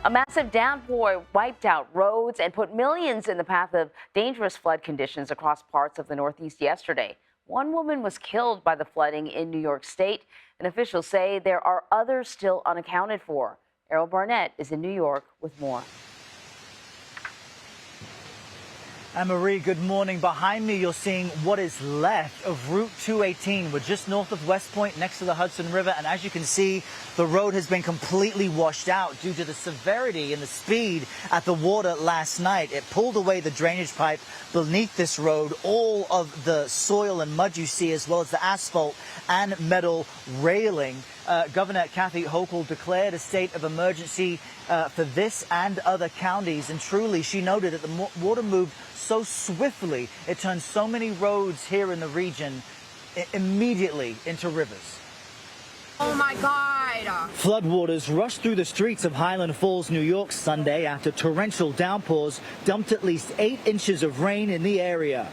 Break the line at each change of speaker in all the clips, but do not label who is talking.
A massive downpour wiped out roads and put millions in the path of dangerous flood conditions across parts of the Northeast yesterday. One woman was killed by the flooding in New York State, and officials say there are others still unaccounted for. Errol Barnett is in New York with more.
Anne-Marie, good morning. Behind me, you're seeing what is left of Route 218. We're just north of West Point, next to the Hudson River. And as you can see, the road has been completely washed out due to the severity and the speed at the water last night. It pulled away the drainage pipe beneath this road. All of the soil and mud you see, as well as the asphalt and metal railing. Governor Kathy Hochul declared a state of emergency for this and other counties. And truly, she noted that the water moved so swiftly, it turned so many roads here in the region immediately into rivers.
Oh my God!
Floodwaters rushed through the streets of Highland Falls, New York Sunday after torrential downpours dumped at least 8 inches of rain in the area.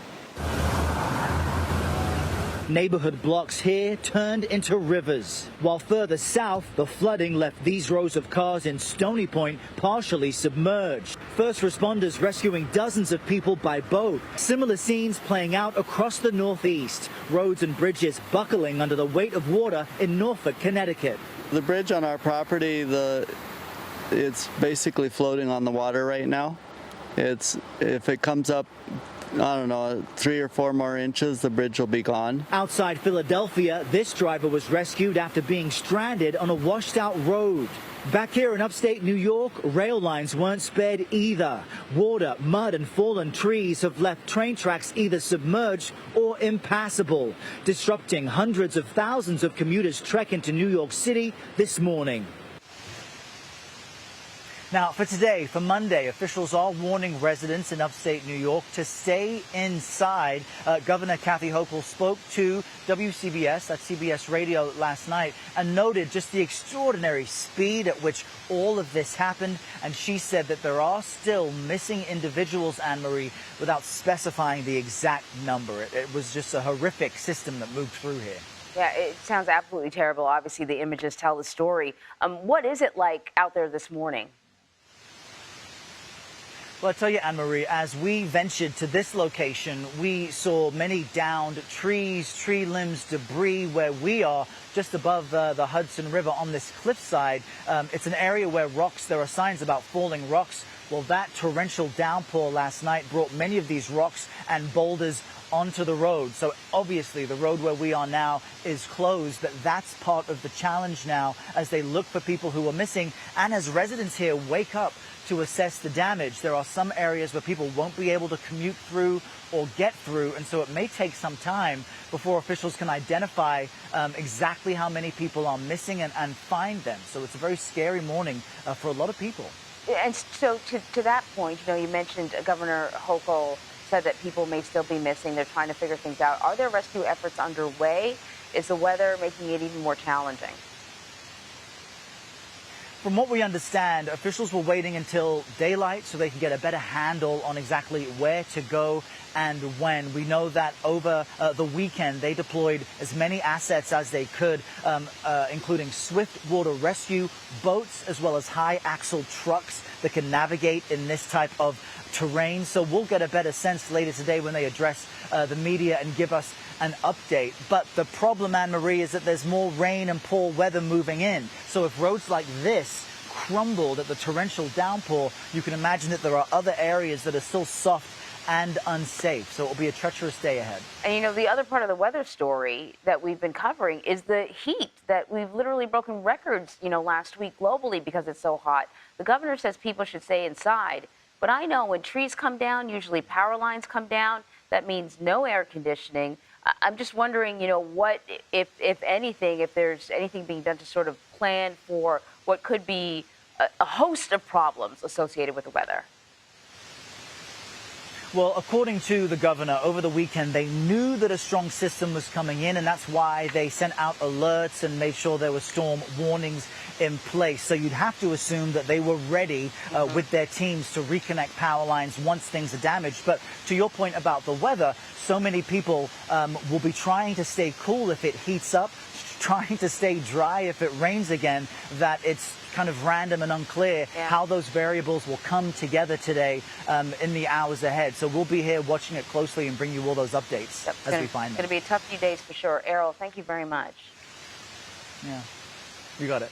Neighborhood blocks here turned into rivers, while further south, the flooding left these rows of cars in Stony Point partially submerged. First responders rescuing dozens of people by boat. Similar scenes playing out across the Northeast. Roads and bridges buckling under the weight of water in Norfolk, Connecticut.
The bridge on our property, it's basically floating on the water right now. If it comes up, I don't know, 3 or 4 more inches, the bridge will be gone.
Outside Philadelphia, this driver was rescued after being stranded on a washed out road. Back here in upstate New York, rail lines weren't spared either. Water, mud and fallen trees have left train tracks either submerged or impassable, disrupting hundreds of thousands of commuters' trek into New York City this morning. Now, for today, for Monday, officials are warning residents in upstate New York to stay inside. Governor Kathy Hochul spoke to WCBS, that's CBS Radio, last night, and noted just the extraordinary speed at which all of this happened. And she said that there are still missing individuals, Anne-Marie, without specifying the exact number. It was just a horrific system that moved through here.
Yeah, it sounds absolutely terrible. Obviously, the images tell the story. What is it like out there this morning?
Well, I tell you, Anne-Marie, as we ventured to this location, we saw many downed trees, tree limbs, debris where we are, just above the Hudson River on this cliffside. It's an area where there are signs about falling rocks. Well, that torrential downpour last night brought many of these rocks and boulders onto the road. So obviously the road where we are now is closed, but that's part of the challenge now as they look for people who are missing and as residents here wake up to assess the damage. There are some areas where people won't be able to commute through or get through, and so it may take some time before officials can identify exactly how many people are missing and find them. So it's a very scary morning for a lot of people.
And so to that point, you mentioned Governor Hochul said that people may still be missing. They're trying to figure things out. Are there rescue efforts underway? Is the weather making it even more challenging?
From what we understand, officials were waiting until daylight so they could get a better handle on exactly where to go and when. We know that over the weekend, they deployed as many assets as they could, including swift water rescue boats, as well as high axle trucks that can navigate in this type of terrain. So we'll get a better sense later today when they address the media and give us an update. But the problem, Anne-Marie, is that there's more rain and poor weather moving in. So if roads like this crumbled at the torrential downpour, you can imagine that there are other areas that are still soft and unsafe. So it will be a treacherous day ahead.
And the other part of the weather story that we've been covering is the heat, that we've literally broken records, last week globally because it's so hot. The governor says people should stay inside. But I know when trees come down, usually power lines come down. That means no air conditioning. I'm just wondering, what, if anything, if there's anything being done to sort of plan for what could be a host of problems associated with the weather.
Well, according to the governor, over the weekend, they knew that a strong system was coming in, and that's why they sent out alerts and made sure there were storm warnings in place. So you'd have to assume that they were ready with their teams to reconnect power lines once things are damaged. But to your point about the weather, so many people will be trying to stay cool if it heats up, trying to stay dry if it rains again, that it's kind of random and unclear how those variables will come together today in the hours ahead. So we'll be here watching it closely and bring you all those updates as we find them.
It's going to be a tough few days for sure. Errol, thank you very much.
Yeah, you got it.